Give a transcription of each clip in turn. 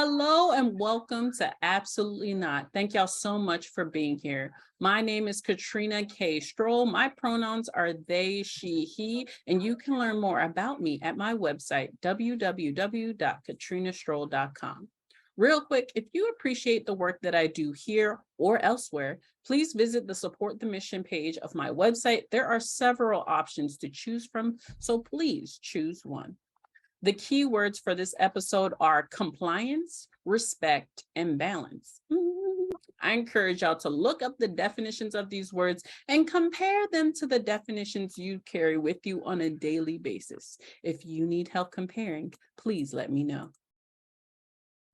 Hello and welcome to Absolutely Not. Thank y'all so much for being here. My name is Katrina K. Stroll. My pronouns are they, she, he, and you can learn more about me at my website, www.katrinastroll.com. Real quick, if you appreciate the work that I do here or elsewhere, please visit the Support the Mission page of my website. There are several options to choose from, so please choose one. The key words for this episode are compliance, respect, and balance. I encourage y'all to look up the definitions of these words and compare them to the definitions you carry with you on a daily basis. If you need help comparing, please let me know.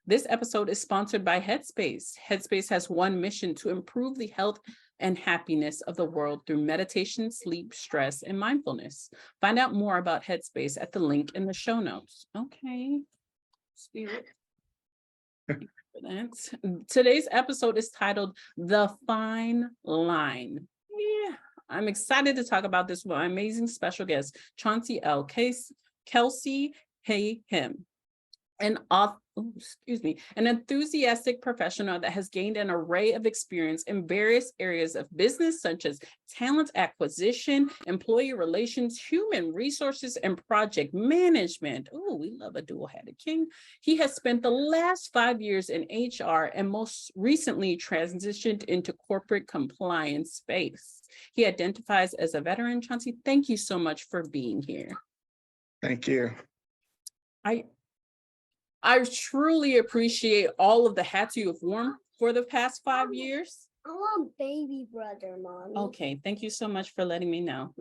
This episode is sponsored by Headspace. Headspace has one mission: to improve the health and happiness of the world through meditation, sleep, stress, and mindfulness. Find out more about Headspace at the link in the show notes. Okay, Spirit. Today's episode is titled The Fine Line. Yeah, I'm excited to talk about this with my amazing special guest, Chauncey L. Kelsey, him. An enthusiastic professional that has gained an array of experience in various areas of business, such as talent acquisition, employee relations, human resources, and project management. Oh, we love a dual-headed king. He has spent the last 5 years in HR and most recently transitioned into corporate compliance space. He identifies as a veteran. Chauncey, thank you so much for being here. Thank you. I truly appreciate all of the hats you have worn for the past 5 years. I want baby brother, Mommy. Okay, thank you so much for letting me know.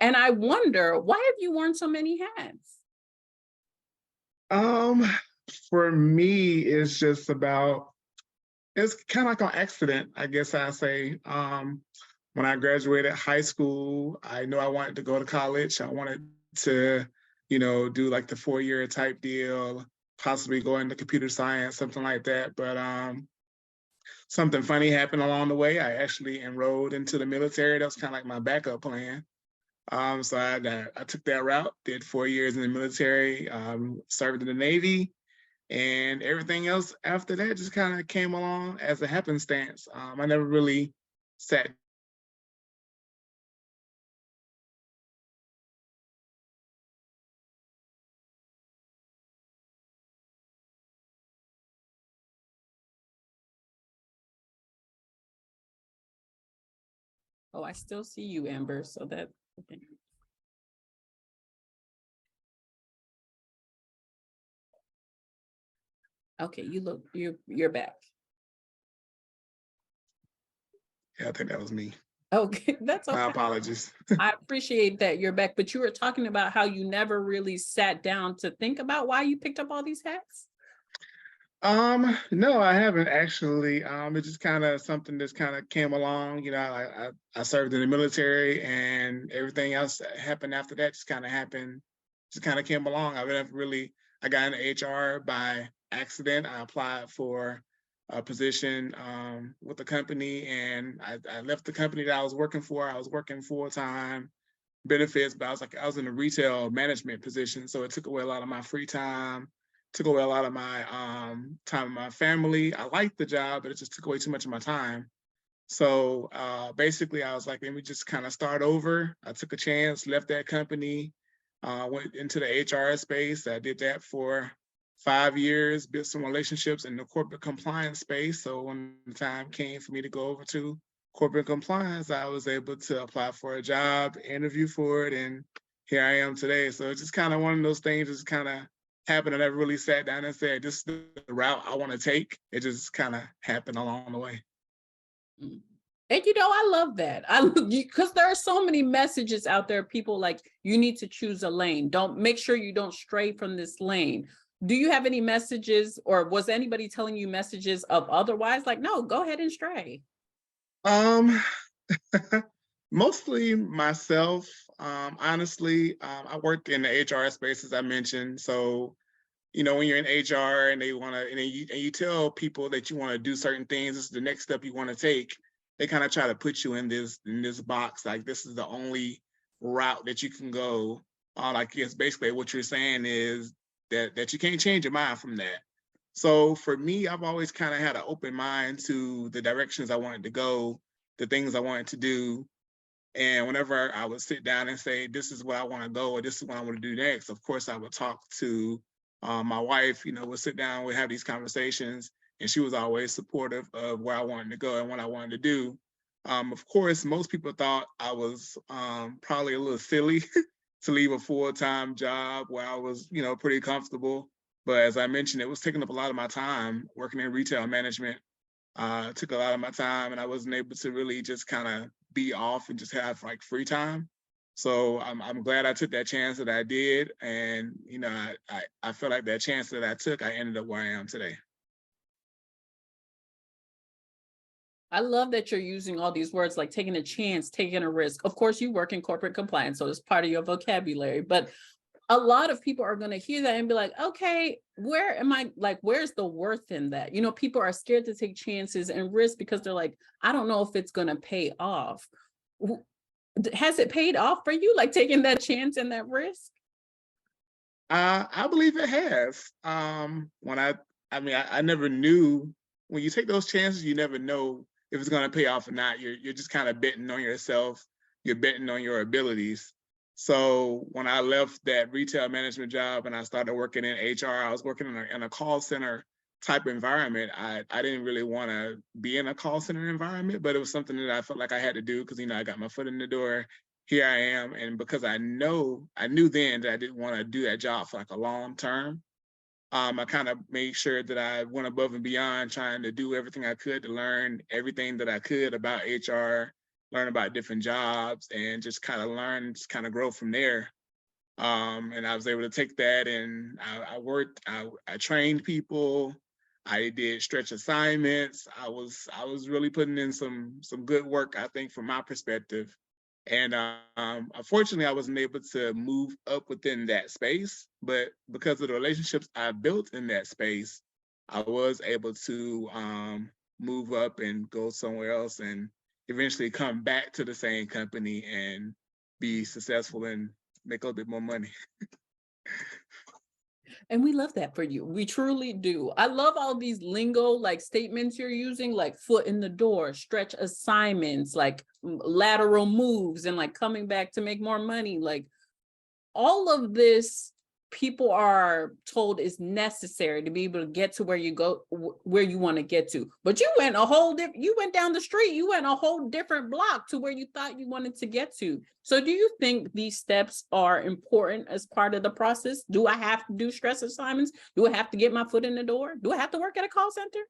And I wonder, why have you worn so many hats? For me, it's just it's kind of like an accident, I guess I say. When I graduated high school, I knew I wanted to go to college. I wanted to do like the 4-year type deal, possibly go into computer science, something like that. But something funny happened along the way. I actually enrolled into the military. That was kind of like my backup plan. So I took that route, did 4 years in the military, served in the Navy, and everything else after that just kind of came along as a happenstance. I never really sat Oh, I still see you, Amber, so that, okay. Okay, you're back. Yeah, I think that was me. Okay, that's okay. My apologies. I appreciate that you're back, but you were talking about how you never really sat down to think about why you picked up all these hats. No, I haven't actually. It's just kind of something that's kind of came along. I served in the military, and everything else that happened after that just kind of happened, just kind of came along. I got into HR by accident. I applied for a position with the company, and I left the company that I was working for. I was working full-time benefits, but I was in a retail management position, so it took away a lot of my free time. Took away a lot of my time with my family. I liked the job, but it just took away too much of my time. So basically, I was like, let me just kind of start over. I took a chance, left that company, went into the HR space. I did that for 5 years, built some relationships in the corporate compliance space. So when the time came for me to go over to corporate compliance, I was able to apply for a job, interview for it, and here I am today. So it's just kind of one of those things that's kind of happened. I never really sat down and said, this is the route I want to take. It just kind of happened along the way. And I love that. Because there are so many messages out there, people like, you need to choose a lane. Make sure you don't stray from this lane. Do you have any messages, or was anybody telling you messages of otherwise? Like, no, go ahead and stray. Mostly myself. Honestly, I worked in the HR space, as I mentioned. So, when you're in HR and you tell people that you want to do certain things, this is the next step you want to take, they kind of try to put you in this box, like this is the only route that you can go. Like, yes, basically what you're saying is that you can't change your mind from that. So for me, I've always kind of had an open mind to the directions I wanted to go, the things I wanted to do. And whenever I would sit down and say, this is where I want to go, or this is what I want to do next, of course, I would talk to my wife, we'd sit down, we'd have these conversations, and she was always supportive of where I wanted to go and what I wanted to do. Of course, most people thought I was probably a little silly to leave a full-time job where I was, pretty comfortable. But as I mentioned, it was taking up a lot of my time working in retail management. Took a lot of my time, and I wasn't able to really just kind of be off and just have like free time. So I'm glad I took that chance that I did, and I feel like that chance that I took, I ended up where I am today. I love that you're using all these words like taking a chance, taking a risk. Of course, you work in corporate compliance, so it's part of your vocabulary, but a lot of people are going to hear that and be like, okay, where am I? Like, where's the worth in that? People are scared to take chances and risk because they're like, I don't know if it's going to pay off. Has it paid off for you, like taking that chance and that risk? I believe it has. I never knew, when you take those chances, you never know if it's going to pay off or not. You're just kind of betting on yourself. You're betting on your abilities. So when I left that retail management job and I started working in HR, I was working in a call center type environment. I didn't really want to be in a call center environment, but it was something that I felt like I had to do because, I got my foot in the door. Here I am. And because I knew then that I didn't want to do that job for like a long term, I kind of made sure that I went above and beyond trying to do everything I could to learn everything that I could about HR, learn about different jobs, and just kind of learn, just kind of grow from there. And I was able to take that, and I worked, I trained people, I did stretch assignments. I was really putting in some good work, I think, from my perspective. And unfortunately, I wasn't able to move up within that space, but because of the relationships I built in that space, I was able to move up and go somewhere else and eventually come back to the same company and be successful and make a little bit more money. And we love that for you. We truly do. I love all these lingo like statements you're using, like foot in the door, stretch assignments, like lateral moves, and like coming back to make more money. Like all of this, people are told is necessary to be able to get to where you go, where you want to get to. But you went you went down the street, you went a whole different block to where you thought you wanted to get to. So do you think these steps are important as part of the process? Do I have to do stress assignments? Do I have to get my foot in the door? Do I have to work at a call center?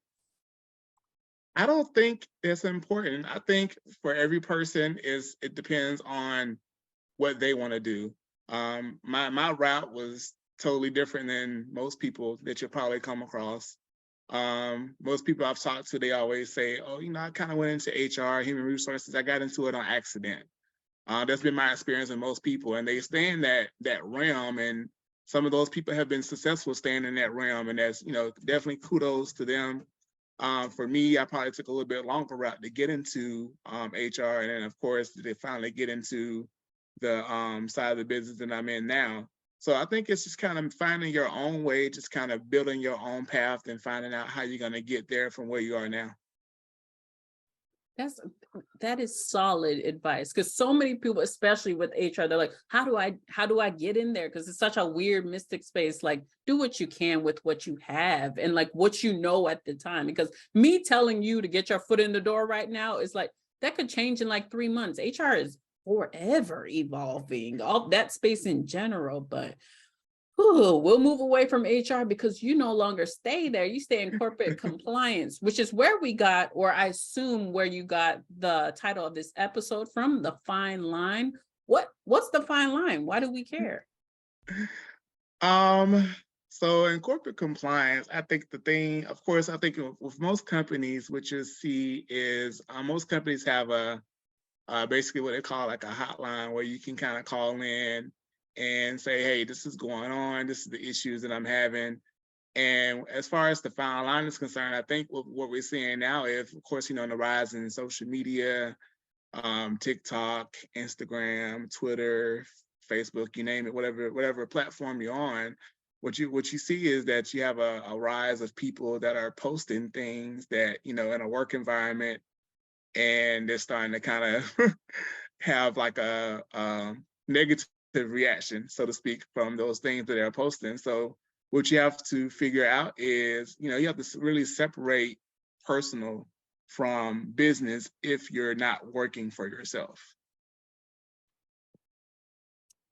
I don't think it's important. I think for every person it depends on what they want to do. My route was totally different than most people that you'll probably come across. Most people I've talked to, they always say, oh, I kind of went into HR, human resources. I got into it on accident. That's been my experience with most people, and they stay in that realm, and some of those people have been successful staying in that realm, and that's, definitely kudos to them. For me, I probably took a little bit longer route to get into HR, and then of course they finally get into the side of the business that I'm in now. So I think it's just kind of finding your own way, just kind of building your own path and finding out how you're going to get there from where you are now. That is solid advice, because so many people, especially with HR, they're like, how do I get in there? Because it's such a weird mystic space. Like, do what you can with what you have and like what you know at the time. Because me telling you to get your foot in the door right now is like, that could change in like 3 months. HR is forever evolving, all that space in general. But we'll move away from HR because you no longer stay there. You stay in corporate compliance, which is where we got, or I assume where you got the title of this episode from, The Fine Line. What's the fine line? Why do we care? So in corporate compliance, I think the thing, of course, I think with most companies, what you see is most companies have basically what they call like a hotline where you can kind of call in and say, hey, this is going on. This is the issues that I'm having. And as far as the fine line is concerned, I think what we're seeing now is, of course, the rise in social media, TikTok, Instagram, Twitter, Facebook, you name it, whatever platform you're on. what you see is that you have a rise of people that are posting things that, in a work environment, and they're starting to kind of have like a negative reaction, so to speak, from those things that they're posting. So what you have to figure out is, you have to really separate personal from business if you're not working for yourself.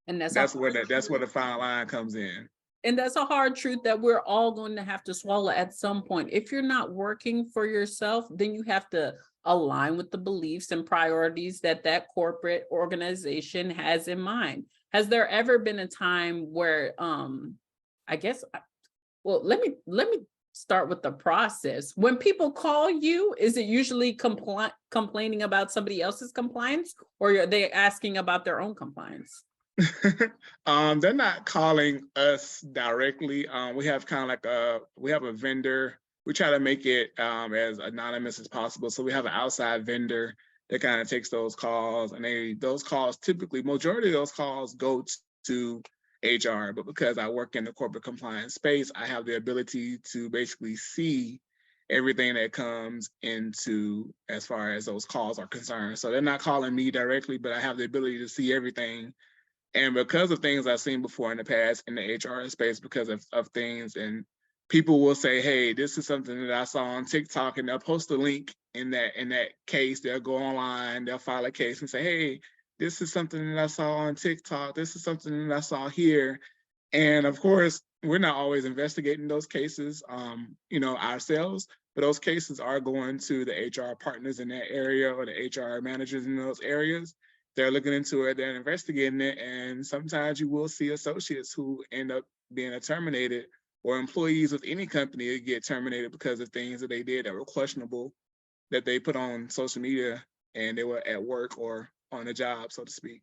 And That's where the fine line comes in. And that's a hard truth that we're all going to have to swallow at some point. If you're not working for yourself, then you have to align with the beliefs and priorities that that corporate organization has in mind. Has there ever been a time where, I guess, well, let me start with the process. When people call you, is it usually complaining about somebody else's compliance, or are they asking about their own compliance? They're not calling us directly. We have kind of like we have a vendor. We try to make it as anonymous as possible. So we have an outside vendor that kind of takes those calls, and those calls typically, majority of those calls go to HR. But because I work in the corporate compliance space, I have the ability to basically see everything that comes into as far as those calls are concerned. So they're not calling me directly, but I have the ability to see everything. And because of things I've seen before in the past in the HR space, because of things, and people will say, hey, this is something that I saw on TikTok, and they'll post a link in that case. They'll go online, they'll file a case and say, hey, this is something that I saw on TikTok. This is something that I saw here. And of course, we're not always investigating those cases, ourselves, but those cases are going to the HR partners in that area or the HR managers in those areas. They're looking into it, they're investigating it, and sometimes you will see associates who end up being terminated, or employees with any company that get terminated because of things that they did that were questionable, that they put on social media and they were at work or on a job, so to speak.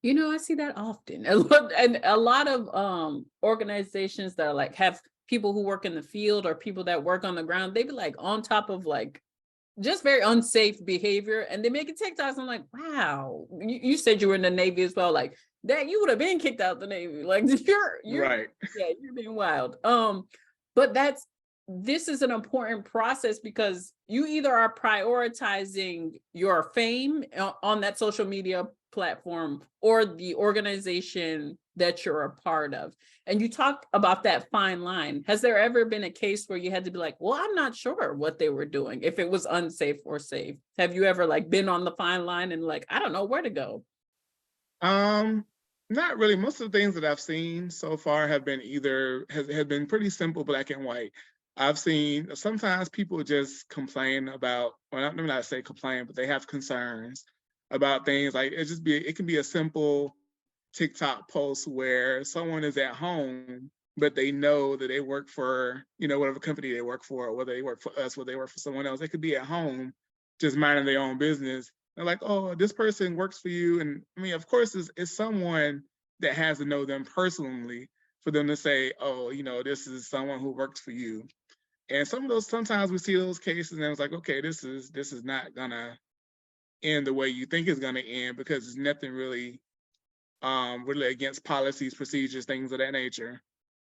I see that often. And a lot of organizations that are like have people who work in the field or people that work on the ground, they be like on top of like just very unsafe behavior, and they make it TikToks. I'm like, wow, you said you were in the Navy as well. Like that, you would have been kicked out the Navy. Like you're right. Yeah, you're being wild. But this is an important process because you either are prioritizing your fame on that social media platform or the organization that you're a part of. And you talk about that fine line. Has there ever been a case where you had to be like, well, I'm not sure what they were doing, if it was unsafe or safe? Have you ever like been on the fine line and like, I don't know where to go? Not really. Most of the things that I've seen so far have been have been pretty simple, black and white. I've seen sometimes people just complain about, well, let me not say complain, but they have concerns about things. Like it can be a simple TikTok post where someone is at home, but they know that they work for, whatever company they work for, or whether they work for us, whether they work for someone else. They could be at home just minding their own business. They're like, oh, this person works for you. And I mean, of course, it's someone that has to know them personally for them to say, oh, this is someone who works for you. And sometimes we see those cases and it's like, okay, this is not gonna end the way you think it's gonna end, because it's nothing really against policies, procedures, things of that nature.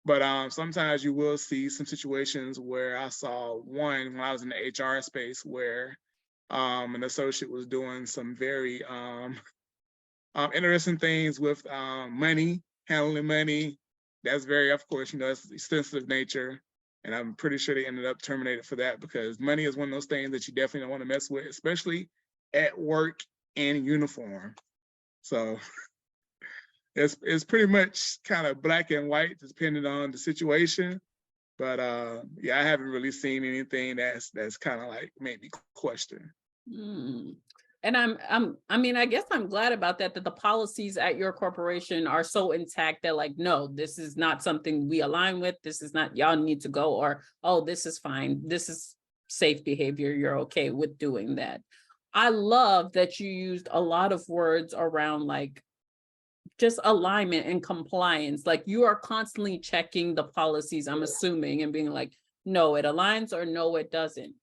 But sometimes you will see some situations where I saw one when I was in the HR space where an associate was doing some very interesting things with money, handling money. That's very, of course, it's sensitive nature. And I'm pretty sure they ended up terminated for that, because money is one of those things that you definitely don't want to mess with, especially at work in uniform. So it's pretty much kind of black and white, depending on the situation. But yeah, I haven't really seen anything that's kind of like made me question. And I guess I'm glad about that the policies at your corporation are so intact that like, no, this is not something we align with. This is not, y'all need to go, or, oh, this is fine. This is safe behavior. You're okay with doing that. I love that you used a lot of words around like just alignment and compliance. Like you are constantly checking the policies, I'm assuming, and being like, no, it aligns, or no, it doesn't.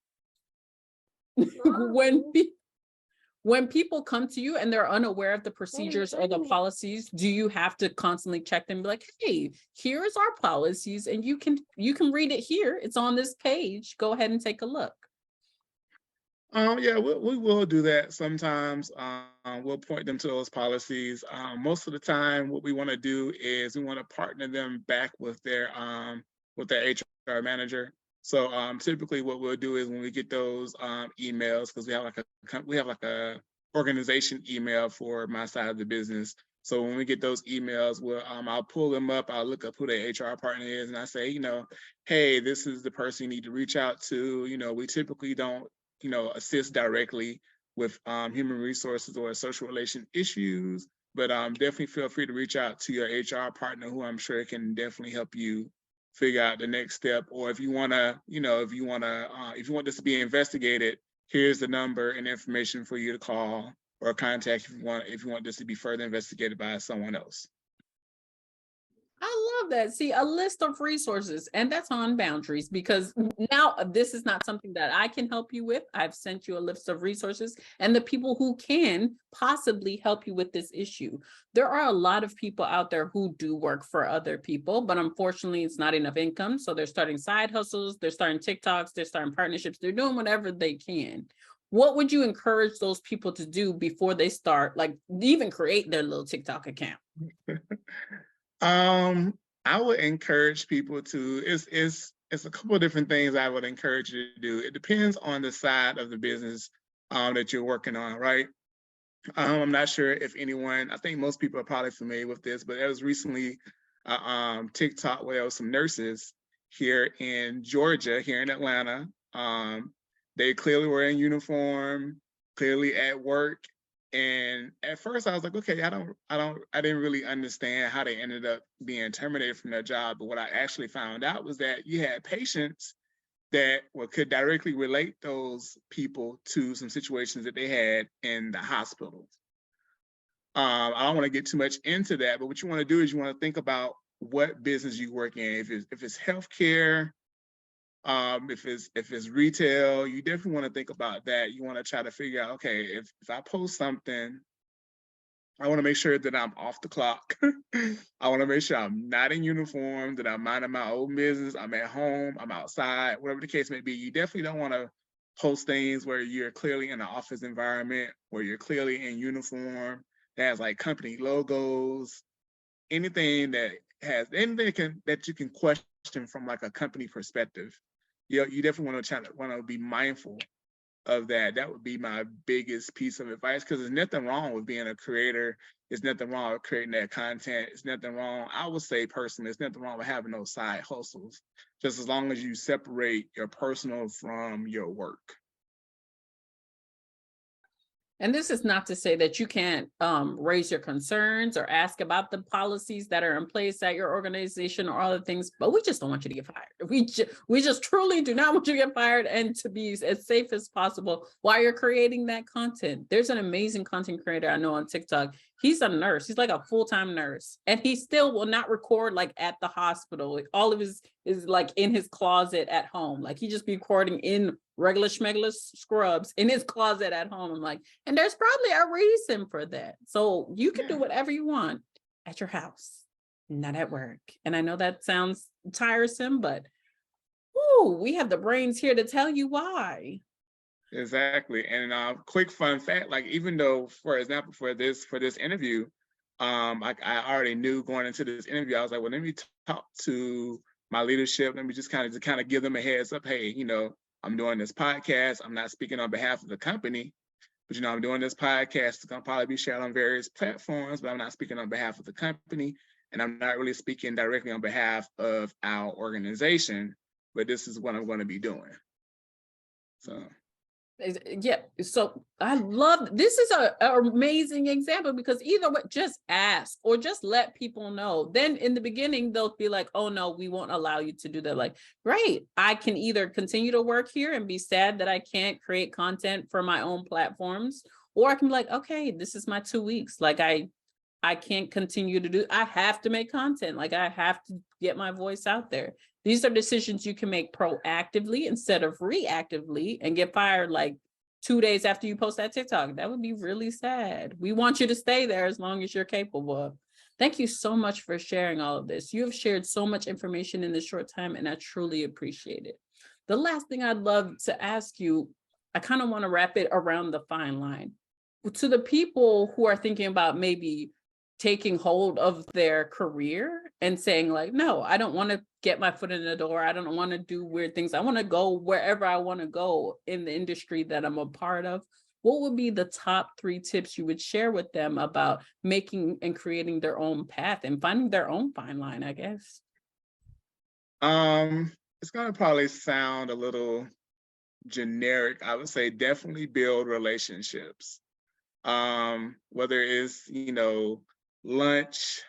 When people come to you and they're unaware of the procedures or the policies, do you have to constantly check them, be like, hey, here's our policies, and you can read it here. It's on this page. Go ahead and take a look. Yeah, we will do that sometimes. We'll point them to those policies. Most of the time, what we want to do is we want to partner them back with their HR manager. So typically, what we'll do is when we get those emails, because we have like a organization email for my side of the business. So when we get those emails, I'll pull them up. I'll look up who their HR partner is, and I say, hey, this is the person you need to reach out to. We typically don't assist directly with human resources or social relation issues, but definitely feel free to reach out to your HR partner, who I'm sure can definitely help you figure out the next step. Or if you want this to be investigated, here's the number and information for you to call or contact if you want this to be further investigated by someone else. I love that. See, a list of resources, and that's on boundaries, because now this is not something that I can help you with. I've sent you a list of resources and the people who can possibly help you with this issue. There are a lot of people out there who do work for other people, but unfortunately it's not enough income. So they're starting side hustles, they're starting TikToks, they're starting partnerships, they're doing whatever they can. What would you encourage those people to do before they start, like even create their little TikTok account? I would encourage people to, it's a couple of different things I would encourage you to do. It depends on the side of the business that you're working on, right? I'm not sure if I think most people are probably familiar with this, but there was recently TikTok where there was some nurses here in Georgia, here in Atlanta. They clearly were in uniform, clearly at work. And at first I was like, okay, I didn't really understand how they ended up being terminated from their job. But what I actually found out was that you had patients that could directly relate those people to some situations that they had in the hospitals. I don't want to get too much into that, but what you want to do is you want to think about what business you work in. If it's healthcare, if it's retail, you definitely want to think about that. You want to try to figure out, okay, if I post something, I want to make sure that I'm off the clock. I want to make sure I'm not in uniform, that I'm minding my own business, I'm at home, I'm outside, whatever the case may be. You definitely don't want to post things where you're clearly in an office environment, where you're clearly in uniform, that has like company logos, anything that you can question from like a company perspective. You definitely want to be mindful of that. That would be my biggest piece of advice, because there's nothing wrong with being a creator. There's nothing wrong with creating that content. It's nothing wrong. I would say personally, there's nothing wrong with having those side hustles, just as long as you separate your personal from your work. And this is not to say that you can't raise your concerns or ask about the policies that are in place at your organization or other things, but we just don't want you to get fired. We just truly do not want you to get fired, and to be as safe as possible while you're creating that content. There's an amazing content creator I know on TikTok. He's a nurse. He's like a full-time nurse, and he still will not record like at the hospital. All of his is like in his closet at home. Like he just be recording in regular schmegular scrubs in his closet at home. I'm like, and there's probably a reason for that. So you can do whatever you want at your house, not at work. And I know that sounds tiresome, but we have the brains here to tell you why. Exactly. And quick fun fact, like even though, for example, for this interview, I already knew going into this interview, I was like, well, let me talk to my leadership. Let me just kind of give them a heads up. Hey, I'm doing this podcast. I'm not speaking on behalf of the company, but I'm doing this podcast. It's gonna probably be shared on various platforms, but I'm not speaking on behalf of the company, and I'm not really speaking directly on behalf of our organization. But this is what I'm going to be doing. So. Yeah, so I love this. Is an amazing example, because either way, just ask or just let people know. Then in the beginning, they'll be like, oh no, we won't allow you to do that. Like, great, I can either continue to work here and be sad that I can't create content for my own platforms, or I can be like, okay, this is my 2 weeks. Like I can't continue to do, I have to make content. Like I have to get my voice out there. These are decisions you can make proactively instead of reactively and get fired like 2 days after you post that TikTok. That would be really sad. We want you to stay there as long as you're capable of. Thank you so much for sharing all of this. You have shared so much information in this short time, and I truly appreciate it. The last thing I'd love to ask you, I kind of want to wrap it around the fine line. To the people who are thinking about maybe taking hold of their career and saying like, no, I don't want to get my foot in the door. I don't want to do weird things. I want to go wherever I want to go in the industry that I'm a part of. What would be the top 3 tips you would share with them about making and creating their own path and finding their own fine line, I guess? It's gonna probably sound a little generic. I would say definitely build relationships. Whether it's, lunch,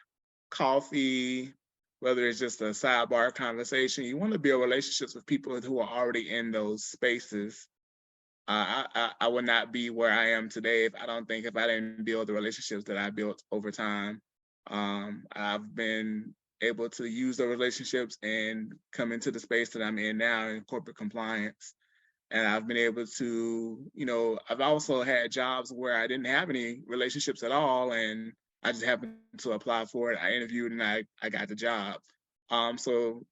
coffee, whether it's just a sidebar conversation, you want to build relationships with people who are already in those spaces. I would not be where I am today if I didn't build the relationships that I built over time. I've been able to use those relationships and come into the space that I'm in now in corporate compliance. And I've been able to, I've also had jobs where I didn't have any relationships at all, and I just happened to apply for it. I interviewed and I got the job. So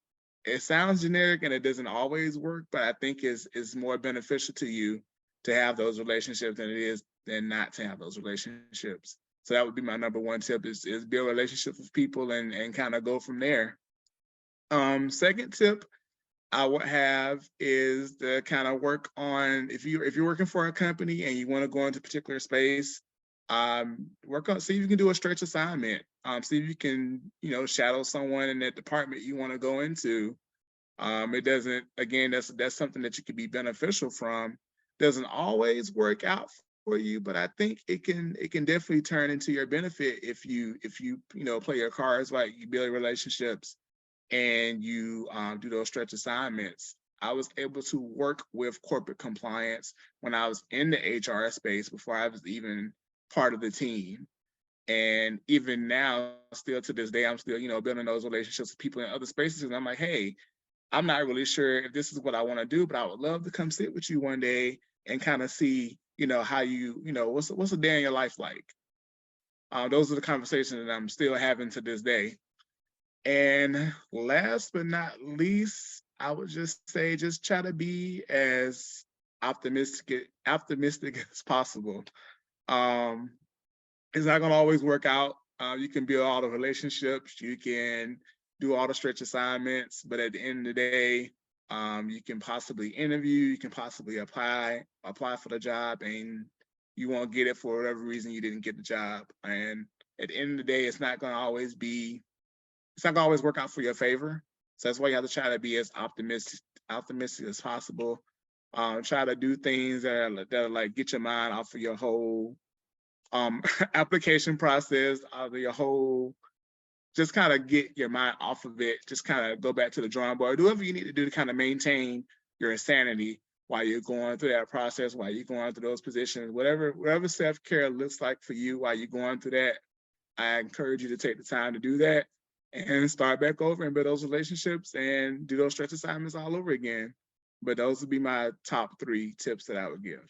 it sounds generic and it doesn't always work, but I think it's more beneficial to you to have those relationships than not to have those relationships. So that would be my number 1 tip is build relationships with people and kind of go from there. Second tip I would have is to kind of work on, if you're working for a company and you want to go into a particular space, see if you can do a stretch assignment. See if you can, shadow someone in that department you want to go into. It doesn't, again, that's something that you could be beneficial from. Doesn't always work out for you, but I think it can definitely turn into your benefit if you play your cards right, you build relationships, and you do those stretch assignments. I was able to work with corporate compliance when I was in the HR space before I was even part of the team. And even now, still to this day, I'm still, building those relationships with people in other spaces. And I'm like, hey, I'm not really sure if this is what I want to do, but I would love to come sit with you one day and kind of see, how you, what's a day in your life like? Those are the conversations that I'm still having to this day. And last but not least, I would just say, just try to be as optimistic as possible. It's not going to always work out. You can build all the relationships, you can do all the stretch assignments, but at the end of the day, you can possibly interview, you can possibly apply for the job, and you won't get it for whatever reason you didn't get the job. And at the end of the day, it's not going to always work out for your favor. So that's why you have to try to be as optimistic as possible. Try to do things that are like get your mind off of your whole application process, out of your whole, just kind of get your mind off of it. Just kind of go back to the drawing board. Do whatever you need to do to kind of maintain your insanity while you're going through that process, while you're going through those positions, whatever self-care looks like for you while you're going through that. I encourage you to take the time to do that and start back over and build those relationships and do those stretch assignments all over again. But those would be my top 3 tips that I would give.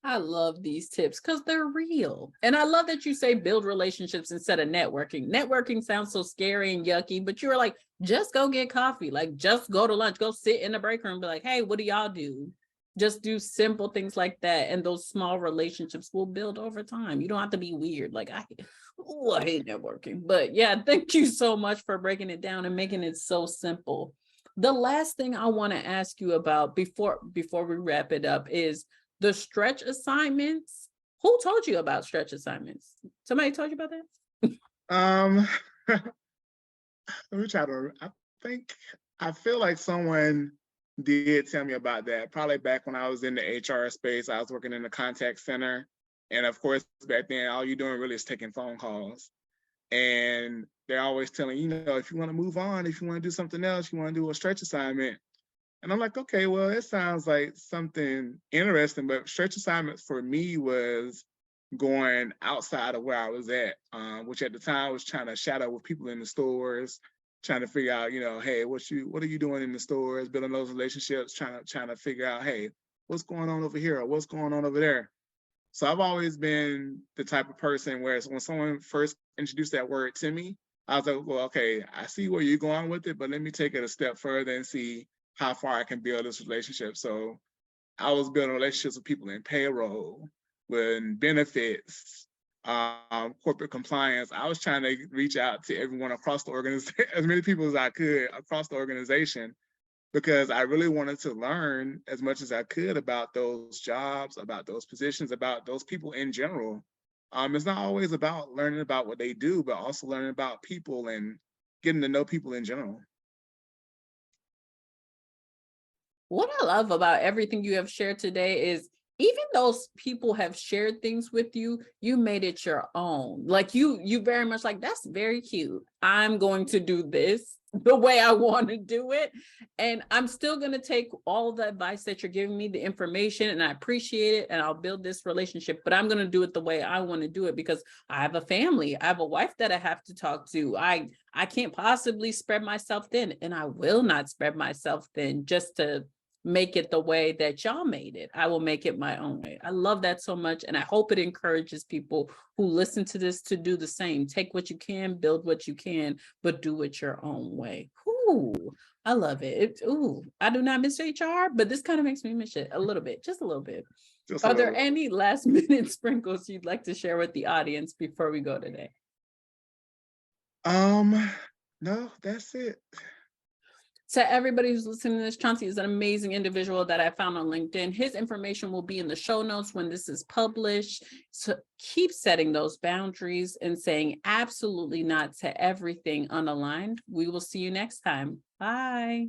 I love these tips because they're real. And I love that you say build relationships instead of networking. Networking sounds so scary and yucky, but you're like, just go get coffee. Like, just go to lunch, go sit in the break room and be like, hey, what do y'all do? Just do simple things like that. And those small relationships will build over time. You don't have to be weird. Like, I hate networking. But yeah, thank you so much for breaking it down and making it so simple. The last thing I want to ask you about before we wrap it up is the stretch assignments. Who told you about stretch assignments? Somebody told you about that? Let me try to, I feel like someone did tell me about that. Probably back when I was in the HR space, I was working in the contact center. And of course, back then, all you're doing really is taking phone calls. And they're always telling, if you want to move on, if you want to do something else, you want to do a stretch assignment. And I'm like, okay, well, it sounds like something interesting, but stretch assignments for me was going outside of where I was at, which at the time was trying to shadow with people in the stores, trying to figure out, hey, what are you doing in the stores, building those relationships, trying to figure out, hey, what's going on over here? Or what's going on over there? So I've always been the type of person where when someone first introduced that word to me, I was like, well, okay, I see where you're going with it, but let me take it a step further and see how far I can build this relationship. So I was building relationships with people in payroll, with benefits, corporate compliance. I was trying to reach out to everyone across the organization, as many people as I could across the organization, because I really wanted to learn as much as I could about those jobs, about those positions, about those people in general. It's not always about learning about what they do, but also learning about people and getting to know people in general. What I love about everything you have shared today is even those people have shared things with you, you made it your own. Like you very much like, that's very cute. I'm going to do this the way I want to do it. And I'm still going to take all the advice that you're giving me, the information, and I appreciate it. And I'll build this relationship, but I'm going to do it the way I want to do it because I have a family. I have a wife that I have to talk to. I can't possibly spread myself thin, and I will not spread myself thin just to make it the way that y'all made it. I will make it my own way. I love that so much. And I hope it encourages people who listen to this to do the same. Take what you can, build what you can, but do it your own way. Ooh, I love it. I do not miss HR, but this kind of makes me miss it a little bit, just a little bit. Just a Are there little. any last minute sprinkles you'd like to share with the audience before we go today? No, that's it. To everybody who's listening to this, Chauncey is an amazing individual that I found on LinkedIn. His information will be in the show notes when this is published. So keep setting those boundaries and saying absolutely not to everything unaligned. We will see you next time. Bye.